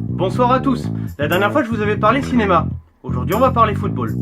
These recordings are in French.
Bonsoir à tous. La dernière fois je vous avais parlé cinéma. Aujourd'hui on va parler football.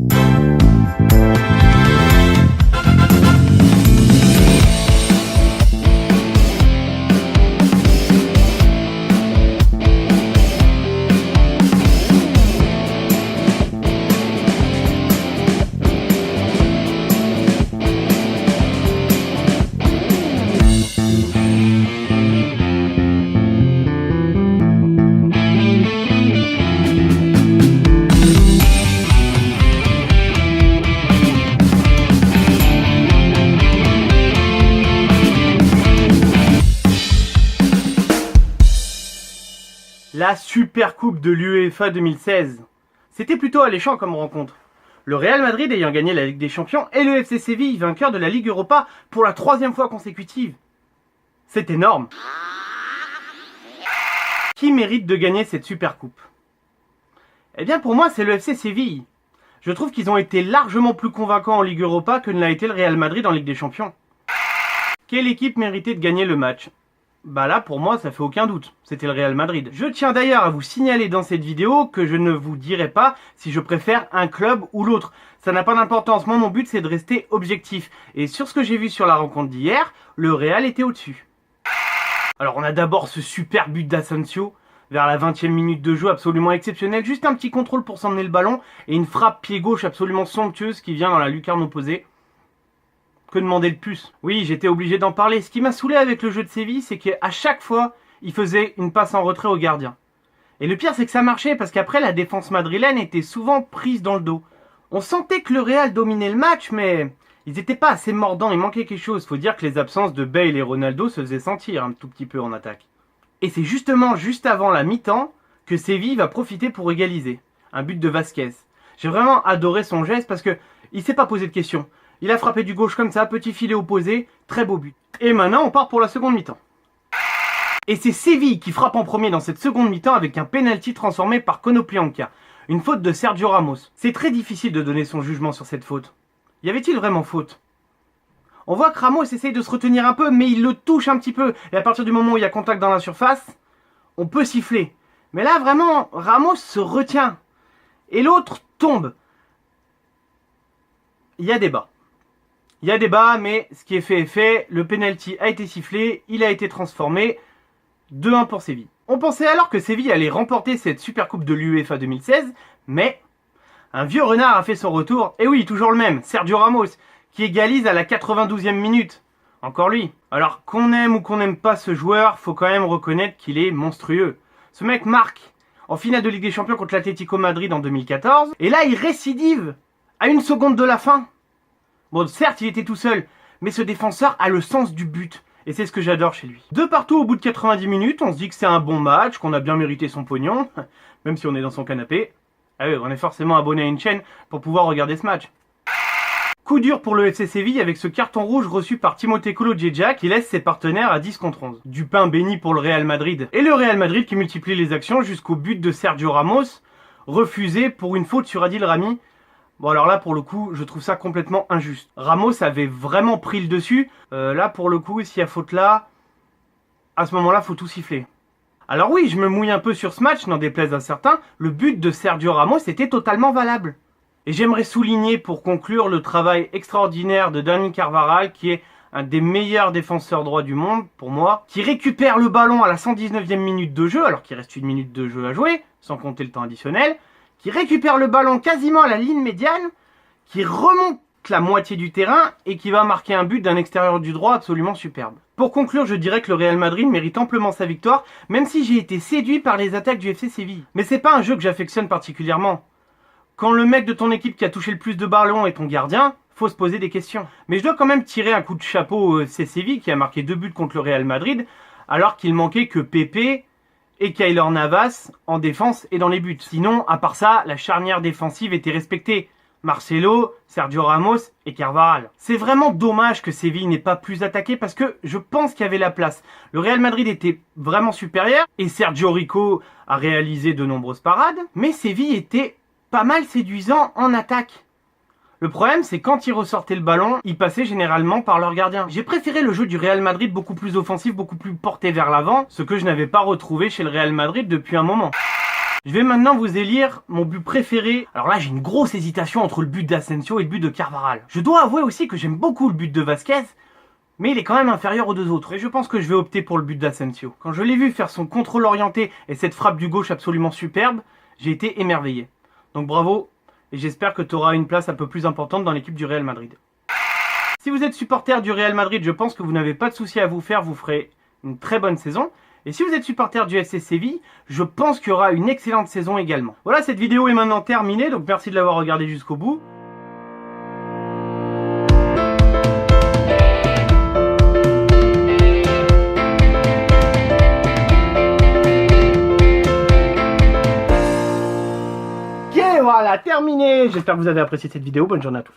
La Super Coupe de l'UEFA 2016. C'était plutôt alléchant comme rencontre. Le Real Madrid ayant gagné la Ligue des Champions et le FC Séville vainqueur de la Ligue Europa pour la 3e fois consécutive. C'est énorme. Qui mérite de gagner cette Super Coupe? Eh bien pour moi c'est le FC Séville. Je trouve qu'ils ont été largement plus convaincants en Ligue Europa que ne l'a été le Real Madrid en Ligue des Champions. Quelle équipe méritait de gagner le match? Bah là, pour moi, ça fait aucun doute. C'était le Real Madrid. Je tiens d'ailleurs à vous signaler dans cette vidéo que je ne vous dirai pas si je préfère un club ou l'autre. Ça n'a pas d'importance. Moi, mon but, c'est de rester objectif. Et sur ce que j'ai vu sur la rencontre d'hier, le Real était au-dessus. Alors, on a d'abord ce super but d'Asensio vers la 20e minute de jeu, absolument exceptionnel. Juste un petit contrôle pour s'emmener le ballon et une frappe pied gauche absolument somptueuse qui vient dans la lucarne opposée. Que demander de plus? Oui, j'étais obligé d'en parler. Ce qui m'a saoulé avec le jeu de Séville, c'est qu'à chaque fois, il faisait une passe en retrait au gardien. Et le pire, c'est que ça marchait, parce qu'après, la défense madrilène était souvent prise dans le dos. On sentait que le Real dominait le match, mais ils n'étaient pas assez mordants, il manquait quelque chose. Faut dire que les absences de Bale et Ronaldo se faisaient sentir un tout petit peu en attaque. Et c'est justement juste avant la mi-temps que Séville va profiter pour égaliser. Un but de Vasquez. J'ai vraiment adoré son geste parce que il s'est pas posé de questions. Il a frappé du gauche comme ça, petit filet opposé, très beau but. Et maintenant, on part pour la seconde mi-temps. Et c'est Séville qui frappe en premier dans cette seconde mi-temps avec un penalty transformé par Konoplyanka. Une faute de Sergio Ramos. C'est très difficile de donner son jugement sur cette faute. Y avait-il vraiment faute? On voit que Ramos essaye de se retenir un peu, mais il le touche un petit peu. Et à partir du moment où il y a contact dans la surface, on peut siffler. Mais là, vraiment, Ramos se retient. Et l'autre tombe. Il y a débat. Il y a débat, mais ce qui est fait est fait. Le penalty a été sifflé, il a été transformé. 2-1 pour Séville. On pensait alors que Séville allait remporter cette Super Coupe de l'UEFA 2016, mais un vieux renard a fait son retour. Et oui, toujours le même, Sergio Ramos, qui égalise à la 92e minute. Encore lui. Alors qu'on aime ou qu'on n'aime pas ce joueur, faut quand même reconnaître qu'il est monstrueux. Ce mec marque en finale de Ligue des Champions contre l'Atlético Madrid en 2014, et là il récidive à 1 seconde de la fin. Bon, certes, il était tout seul, mais ce défenseur a le sens du but. Et c'est ce que j'adore chez lui. 2 partout au bout de 90 minutes, on se dit que c'est un bon match, qu'on a bien mérité son pognon, même si on est dans son canapé. Ah oui, on est forcément abonné à une chaîne pour pouvoir regarder ce match. Coup dur pour le FC Séville avec ce carton rouge reçu par Timothée Kolodziejczak qui laisse ses partenaires à 10 contre 11. Du pain béni pour le Real Madrid. Et le Real Madrid qui multiplie les actions jusqu'au but de Sergio Ramos, refusé pour une faute sur Adil Rami. Bon alors là pour le coup je trouve ça complètement injuste. Ramos avait vraiment pris le dessus. Là pour le coup s'il y a faute là, à ce moment là faut tout siffler. Alors oui je me mouille un peu sur ce match, n'en déplaise à certains, le but de Sergio Ramos était totalement valable. Et j'aimerais souligner pour conclure le travail extraordinaire de Dani Carvajal qui est un des meilleurs défenseurs droits du monde pour moi, qui récupère le ballon à la 119e minute de jeu alors qu'il reste 1 minute de jeu à jouer, sans compter le temps additionnel. Qui récupère le ballon quasiment à la ligne médiane, qui remonte la moitié du terrain et qui va marquer un but d'un extérieur du droit absolument superbe. Pour conclure, je dirais que le Real Madrid mérite amplement sa victoire, même si j'ai été séduit par les attaques du FC Séville. Mais c'est pas un jeu que j'affectionne particulièrement. Quand le mec de ton équipe qui a touché le plus de ballons est ton gardien, faut se poser des questions. Mais je dois quand même tirer un coup de chapeau au FC Séville qui a marqué 2 buts contre le Real Madrid, alors qu'il manquait que Pepe et Keylor Navas en défense et dans les buts. Sinon, à part ça, la charnière défensive était respectée. Marcelo, Sergio Ramos et Carvajal. C'est vraiment dommage que Séville n'ait pas plus attaqué parce que je pense qu'il y avait la place. Le Real Madrid était vraiment supérieur et Sergio Rico a réalisé de nombreuses parades, mais Séville était pas mal séduisant en attaque. Le problème, c'est quand ils ressortaient le ballon, ils passaient généralement par leur gardien. J'ai préféré le jeu du Real Madrid beaucoup plus offensif, beaucoup plus porté vers l'avant, ce que je n'avais pas retrouvé chez le Real Madrid depuis un moment. Je vais maintenant vous élire mon but préféré. Alors là, j'ai une grosse hésitation entre le but d'Asensio et le but de Carvajal. Je dois avouer aussi que j'aime beaucoup le but de Vasquez, mais il est quand même inférieur aux deux autres. Et je pense que je vais opter pour le but d'Asensio. Quand je l'ai vu faire son contrôle orienté et cette frappe du gauche absolument superbe, j'ai été émerveillé. Donc bravo, et j'espère que tu auras une place un peu plus importante dans l'équipe du Real Madrid. Si vous êtes supporter du Real Madrid, je pense que vous n'avez pas de souci à vous faire, vous ferez une très bonne saison. Et si vous êtes supporter du FC Séville, je pense qu'il y aura une excellente saison également. Voilà, cette vidéo est maintenant terminée, donc merci de l'avoir regardée jusqu'au bout. Ok, voilà, terminé. J'espère que vous avez apprécié cette vidéo. Bonne journée à tous.